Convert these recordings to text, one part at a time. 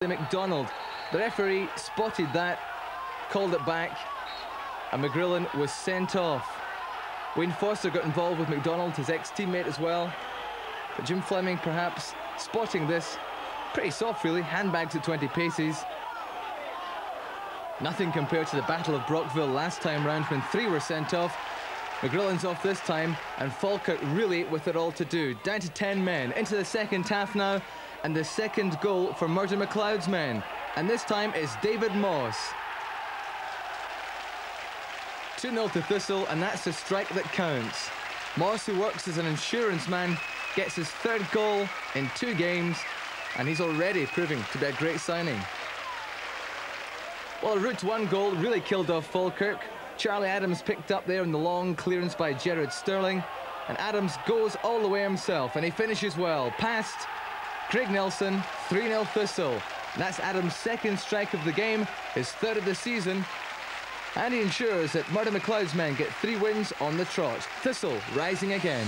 McDonald. The referee spotted that, called it back, and McGrillen was sent off. Wayne Foster got involved with McDonald, his ex-teammate as well. But Jim Fleming perhaps spotting this. Pretty soft really, handbags at 20 paces. Nothing compared to the Battle of Brockville last time round when 3 were sent off. McGrillen's off this time, and Falkirk really with it all to do. Down to 10 men, into the second half now, and the second goal for Murdo McLeod's men. And this time it's David Moss. 2-0 to Thistle, and that's the strike that counts. Moss, who works as an insurance man, gets his 3rd goal in 2 games, and he's already proving to be a great signing. Well, a route 1 goal really killed off Falkirk. Charlie Adams picked up there in the long clearance by Gerard Sterling, and Adams goes all the way himself, and he finishes well. Past Craig Nelson, 3-0 Thistle. And that's Adams' 2nd strike of the game, his 3rd of the season, and he ensures that Murdo McLeod's men get 3 wins on the trot. Thistle rising again.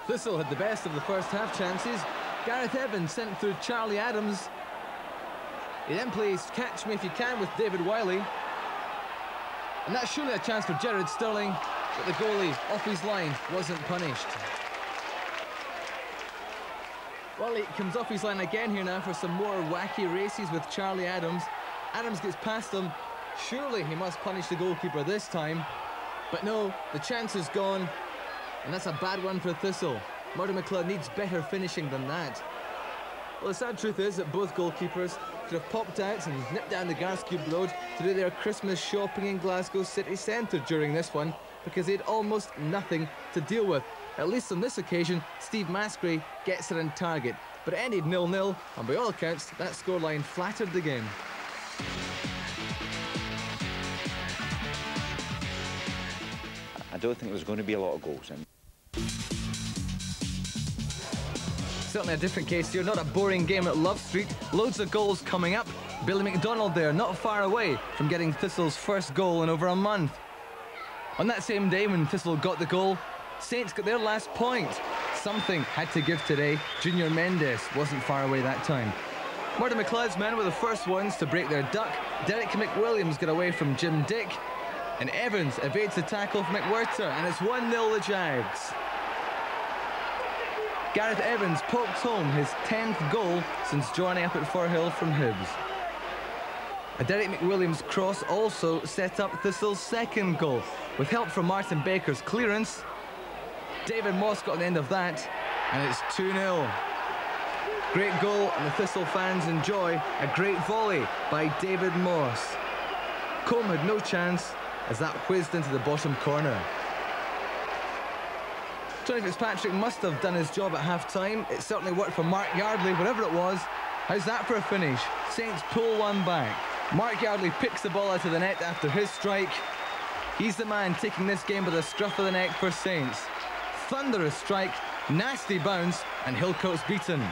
Thistle had the best of the first half chances. Gareth Evans sent through Charlie Adams. He then plays Catch Me If You Can with David Wiley. And that's surely a chance for Gerard Sterling, but the goalie off his line wasn't punished. Well, he comes off his line again here now for some more wacky races with Charlie Adams. Adams gets past him. Surely he must punish the goalkeeper this time. But no, the chance is gone. And that's a bad one for Thistle. Murdo McLeod needs better finishing than that. Well, the sad truth is that both goalkeepers could have popped out and nipped down the Garscube Road to do their Christmas shopping in Glasgow city centre during this one, because they had almost nothing to deal with. At least on this occasion, Steve Maskery gets it on target. But it ended 0-0, and by all accounts, that scoreline flattered the game. I don't think there's going to be a lot of goals in. Certainly a different case here, not a boring game at Love Street. Loads of goals coming up. Billy McDonald there, not far away from getting Thistle's 1st goal in over a month. On that same day when Thistle got the goal, Saints got their last point. Something had to give today. Junior Mendes wasn't far away that time. Murdo McLeod's men were the first ones to break their duck. Derek McWilliams got away from Jim Dick, and Evans evades the tackle from McWhirter, and it's 1-0 the Jags. Gareth Evans poked home his 10th goal since joining up at Firhill from Hibs. A Derek McWilliams cross also set up Thistle's 2nd goal, with help from Martin Baker's clearance. David Moss got on the end of that, and it's 2-0. Great goal, and the Thistle fans enjoy a great volley by David Moss. Combe had no chance as that whizzed into the bottom corner. Tony Fitzpatrick must have done his job at half-time. It certainly worked for Mark Yardley, whatever it was. How's that for a finish? Saints pull one back. Mark Yardley picks the ball out of the net after his strike. He's the man taking this game by the scruff of the neck for Saints. Thunderous strike, nasty bounce, and Hillcoat's beaten.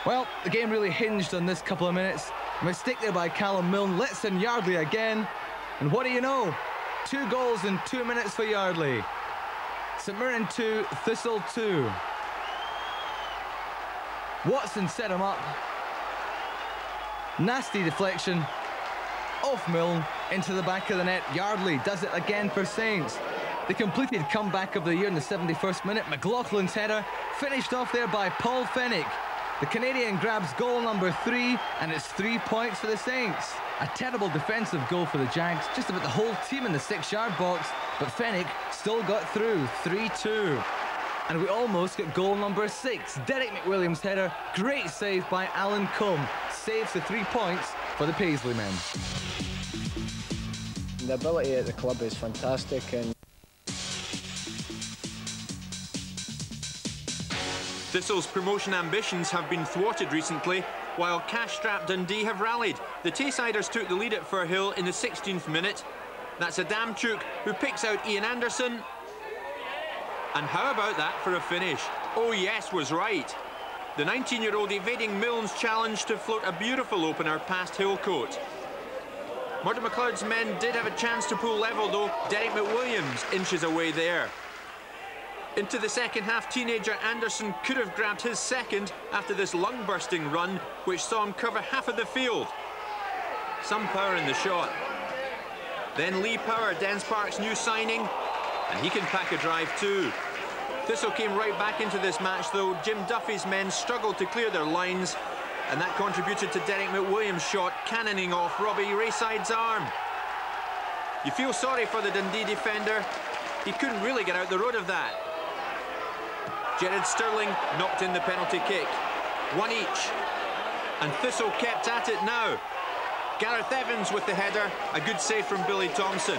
Well, the game really hinged on this couple of minutes. A mistake there by Callum Milne lets in Yardley again. And what do you know? 2 goals in 2 minutes for Yardley. St Mirren 2, Thistle 2. Watson set him up. Nasty deflection. Off Milne, into the back of the net. Yardley does it again for Saints. The completed comeback of the year in the 71st minute. McLaughlin's header, finished off there by Paul Fennick. The Canadian grabs goal number 3, and it's 3 points for the Saints. A terrible defensive goal for the Jags, just about the whole team in the 6-yard box, but Fennick still got through, 3-2. And we almost get goal number 6. Derek McWilliams' header, great save by Alan Combe, saves the 3 points for the Paisley men. The ability at the club is fantastic, and Thistle's promotion ambitions have been thwarted recently, while cash-strapped Dundee have rallied. The Taysiders took the lead at Firhill in the 16th minute. That's Adamchuk who picks out Ian Anderson. And how about that for a finish? Oh yes was right. The 19-year-old evading Milne's challenge to float a beautiful opener past Hillcoat. Murdo MacLeod's men did have a chance to pull level though. Derek McWilliams inches away there. Into the second half, teenager Anderson could have grabbed his second after this lung-bursting run, which saw him cover half of the field. Some power in the shot. Then Lee Power, Dens Park's new signing, and he can pack a drive too. Thistle came right back into this match though. Jim Duffy's men struggled to clear their lines, and that contributed to Derek McWilliams' shot cannoning off Robbie Rayside's arm. You feel sorry for the Dundee defender. He couldn't really get out the road of that. Jared Sterling knocked in the penalty kick. One each. And Thistle kept at it now. Gareth Evans with the header. A good save from Billy Thompson.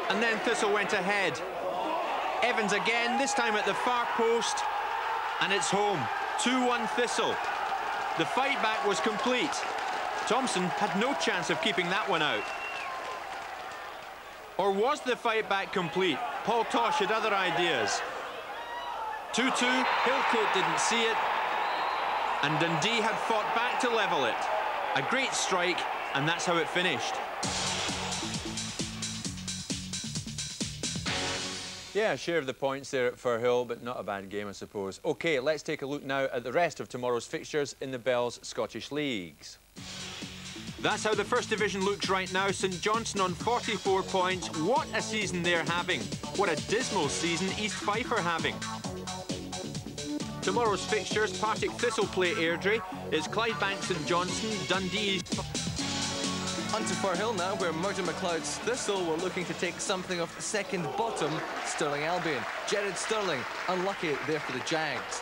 And then Thistle went ahead. Evans again, this time at the far post. And it's home. 2-1 Thistle. The fight back was complete. Thompson had no chance of keeping that one out. Or was the fight back complete? Paul Tosh had other ideas. 2-2, Hillcoat didn't see it, and Dundee had fought back to level it. A great strike, and that's how it finished. Yeah, share of the points there at Firhill, but not a bad game, I suppose. OK, let's take a look now at the rest of tomorrow's fixtures in the Bell's Scottish Leagues. That's how the First Division looks right now. St Johnstone on 44 points. What a season they're having. What a dismal season East Fife are having. Tomorrow's fixtures, Partick Thistle play Airdrie. It's Clydebank St Johnstone, Dundee. On to Firhill now, where Murdo MacLeod's Thistle were looking to take something off second bottom Stirling Albion. Jared Sterling, unlucky there for the Jags.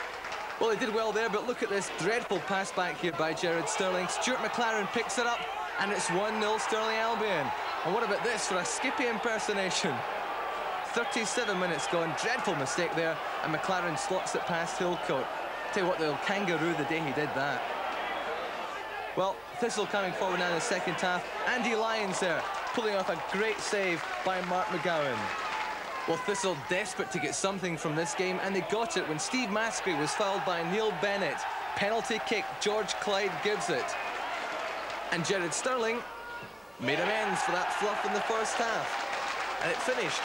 Well, he did well there, but look at this dreadful pass back here by Jared Sterling. Stuart McLaren picks it up, and it's 1-0 Stirling Albion. And what about this for a Skippy impersonation? 37 minutes gone, dreadful mistake there, and McLaren slots it past Hillcoat. Tell you what, they'll kangaroo the day he did that. Well, Thistle coming forward now in the second half. Andy Lyons there, pulling off a great save by Mark McGowan. Well, Thistle desperate to get something from this game, and they got it when Steve Maskery was fouled by Neil Bennett. Penalty kick, George Clyde gives it. And Jared Sterling made amends for that fluff in the first half. And it finished.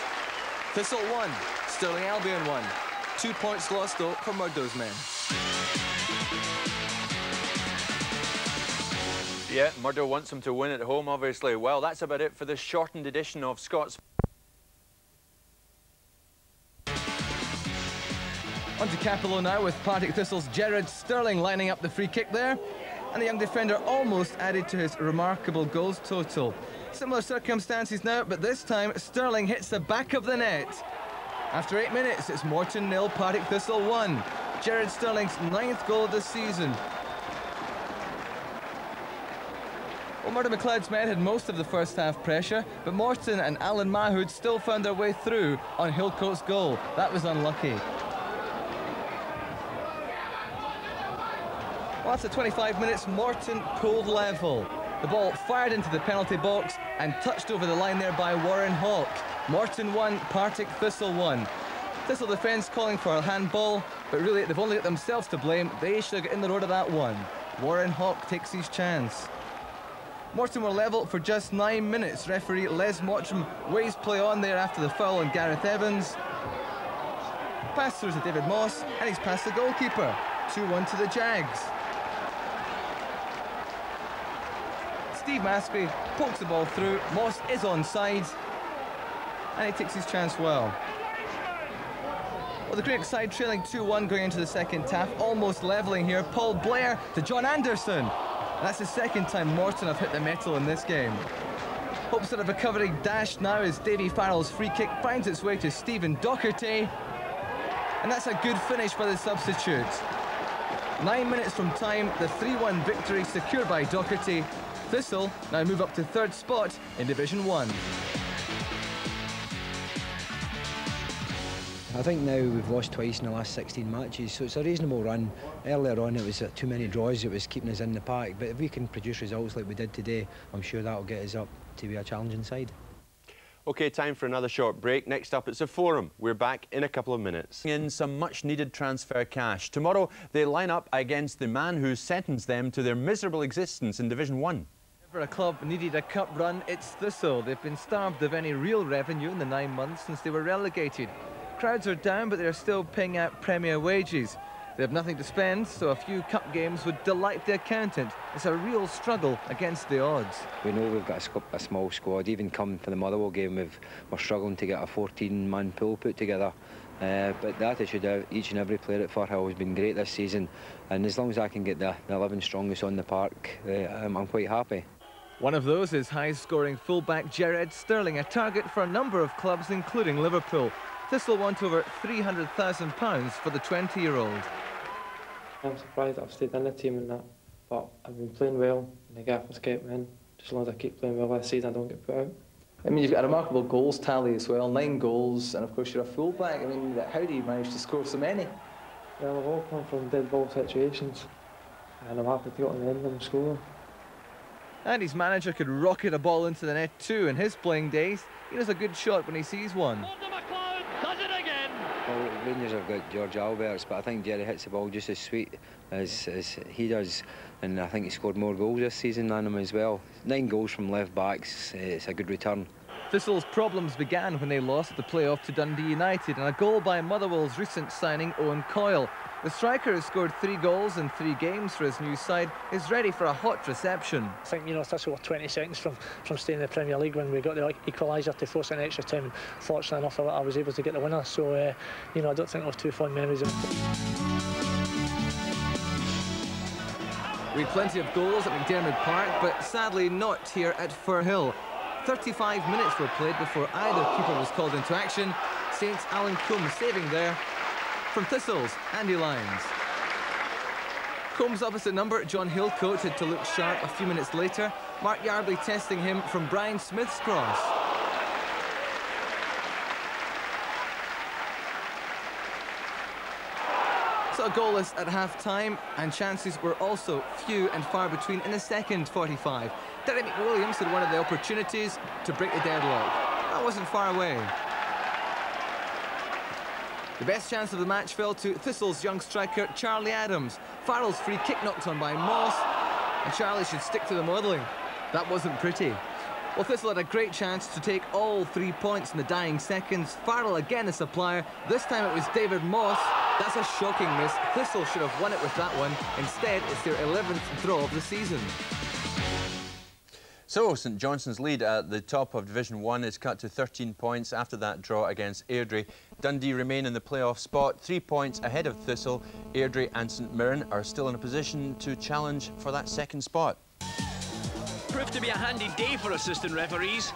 Thistle 1, Stirling Albion 1. 2 points lost though for Murdo's men. Yeah, Murdo wants them to win at home, obviously. Well, that's about it for this shortened edition of Scots. On to Capello now with Partick Thistle's Jared Sterling lining up the free kick there. And the young defender almost added to his remarkable goals total. Similar circumstances now, but this time Sterling hits the back of the net. After 8 minutes, it's Morton 0, Partick Thistle 1. Jared Sterling's 9th goal of the season. Well, Murdo MacLeod's men had most of the first half pressure, but Morton and Alan Mahood still found their way through on Hillcoat's goal. That was unlucky. Well, after 25 minutes, Morton pulled level. The ball fired into the penalty box and touched over the line there by Warren Hawke. Morton 1, Partick Thistle 1. Thistle defence calling for a handball, but really they've only got themselves to blame. They should have got in the road of that one. Warren Hawke takes his chance. Morton were level for just 9 minutes. Referee Les Mottram waves play on there after the foul on Gareth Evans. Pass through to David Moss, and he's past the goalkeeper. 2-1 to the Jags. Steve Maskery pokes the ball through. Moss is onside, and he takes his chance well. Well, the Greek side trailing 2-1 going into the second half, almost levelling here. Paul Blair to John Anderson. And that's the second time Morton have hit the metal in this game. Hopes of a recovery dash now as Davy Farrell's free kick finds its way to Stephen Docherty. And that's a good finish by the substitute. 9 minutes from time, the 3-1 victory secured by Docherty. Thistle now move up to third spot in Division 1. I think now we've lost twice in the last 16 matches, so it's a reasonable run. Earlier on it was too many draws, it was keeping us in the pack, but if we can produce results like we did today, I'm sure that'll get us up to be a challenging side. OK, time for another short break. Next up, it's a forum. We're back in a couple of minutes. In some much-needed transfer cash. Tomorrow, they line up against the man who sentenced them to their miserable existence in Division 1. For a club needed a cup run, it's Thistle. They've been starved of any real revenue in the 9 months since they were relegated. Crowds are down, but they're still paying out Premier wages. They have nothing to spend, so a few cup games would delight the accountant. It's a real struggle against the odds. We know we've got a small squad. Even coming for the Motherwell game, we're struggling to get a 14-man pool put together. But the attitude of each and every player at Firhill has been great this season. And as long as I can get the 11 strongest on the park, I'm quite happy. One of those is high-scoring fullback Jared Sterling, a target for a number of clubs, including Liverpool. Thistle want over £300,000 for the 20-year-old. I'm surprised that I've stayed in the team and that, but I've been playing well and the gaffer's kept me in. Just as long as I keep playing well this season, I don't get put out. I mean, you've got a remarkable goals tally as well, 9 goals, and of course you're a fullback. I mean, how do you manage to score so many? Well, I've all come from dead ball situations, and I'm happy to get on the end of them scoring. And his manager could rocket a ball into the net too in his playing days. He does a good shot when he sees one. Well, Rangers have got George Alberts, but I think Jerry hits the ball just as sweet as he does, and I think he scored more goals this season than him as well. 9 goals from left backs, it's a good return. Thistle's problems began when they lost the playoff to Dundee United, and a goal by Motherwell's recent signing Owen Coyle. The striker has scored 3 goals in 3 games for his new side, is ready for a hot reception. I think, Thistle were 20 seconds from staying in the Premier League when we got the equaliser to force an extra time, and fortunately enough I was able to get the winner, so I don't think I have too fond memories of it. We've plenty of goals at McDiarmid Park, but sadly not here at Firhill. 35 minutes were played before either keeper was called into action. Saints' Alan Combs saving there. From Thistle's, Andy Lyons. Combs' opposite number, John Hillcoat, had to look sharp a few minutes later. Mark Yardley testing him from Brian Smith's cross. So goalless at half-time, and chances were also few and far between in the second 45. Derek McWilliams had one of the opportunities to break the deadlock. That wasn't far away. The best chance of the match fell to Thistle's young striker, Charlie Adams. Farrell's free kick knocked on by Moss, and Charlie should stick to the modelling. That wasn't pretty. Well, Thistle had a great chance to take all 3 points in the dying seconds. Farrell again a supplier. This time it was David Moss. That's a shocking miss. Thistle should have won it with that one. Instead, it's their 11th draw of the season. So, St Johnstone's lead at the top of Division 1 is cut to 13 points after that draw against Airdrie. Dundee remain in the playoff spot, 3 points ahead of Thistle. Airdrie and St Mirren are still in a position to challenge for that second spot. Proved to be a handy day for assistant referees.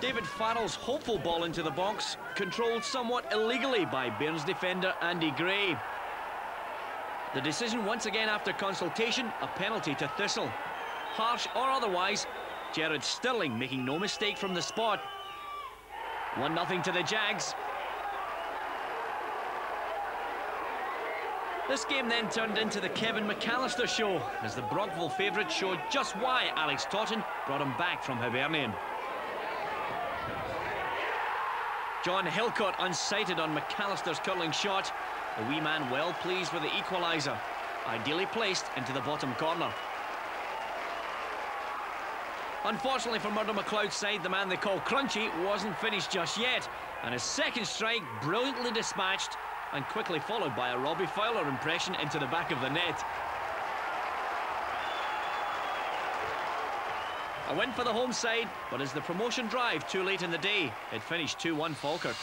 David Farrell's hopeful ball into the box, controlled somewhat illegally by Bairns defender Andy Gray. The decision once again after consultation, a penalty to Thistle. Harsh or otherwise, Jared Sterling making no mistake from the spot. 1-0 to the Jags. This game then turned into the Kevin McAllister show, as the Brockville favourite showed just why Alex Totten brought him back from Hibernian. John Hillcoat unsighted on McAllister's curling shot. The wee man well pleased with the equaliser, ideally placed into the bottom corner. Unfortunately for Murdo MacLeod's side, the man they call Crunchy wasn't finished just yet, and his second strike brilliantly dispatched and quickly followed by a Robbie Fowler impression into the back of the net. A win for the home side, but is the promotion drive too late in the day? It finished 2-1 Falkirk.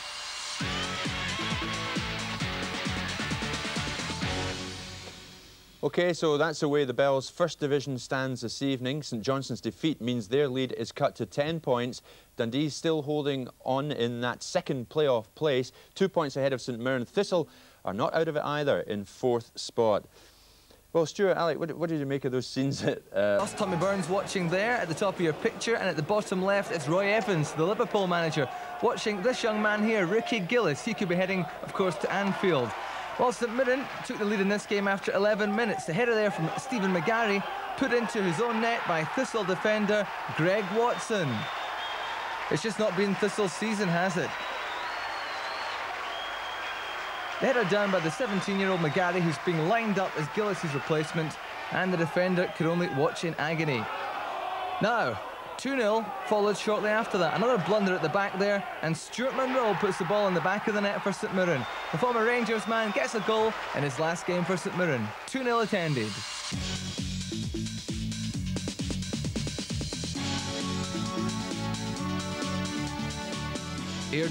OK, so that's the way the Bells' first division stands this evening. St Johnstone's defeat means their lead is cut to 10 points. Dundee's still holding on in that second playoff place, 2 points ahead of St Mirren. Thistle are not out of it either in 4th spot. Well, Stuart, Alec, what did you make of those scenes at... That's Tommy Burns watching there at the top of your picture, and at the bottom left it's Roy Evans, the Liverpool manager, watching this young man here, Ricky Gillis. He could be heading, of course, to Anfield. Well, St Mirren took the lead in this game after 11 minutes. The header there from Stephen McGarry, put into his own net by Thistle defender Greg Watson. It's just not been Thistle's season, has it? The header down by the 17-year-old McGarry, who's being lined up as Gillis' replacement, and the defender could only watch in agony. Now, 2-0, followed shortly after that. Another blunder at the back there, and Stuart Munro puts the ball in the back of the net for St Mirren. The former Rangers man gets a goal in his last game for St Mirren. 2-0 attended. Here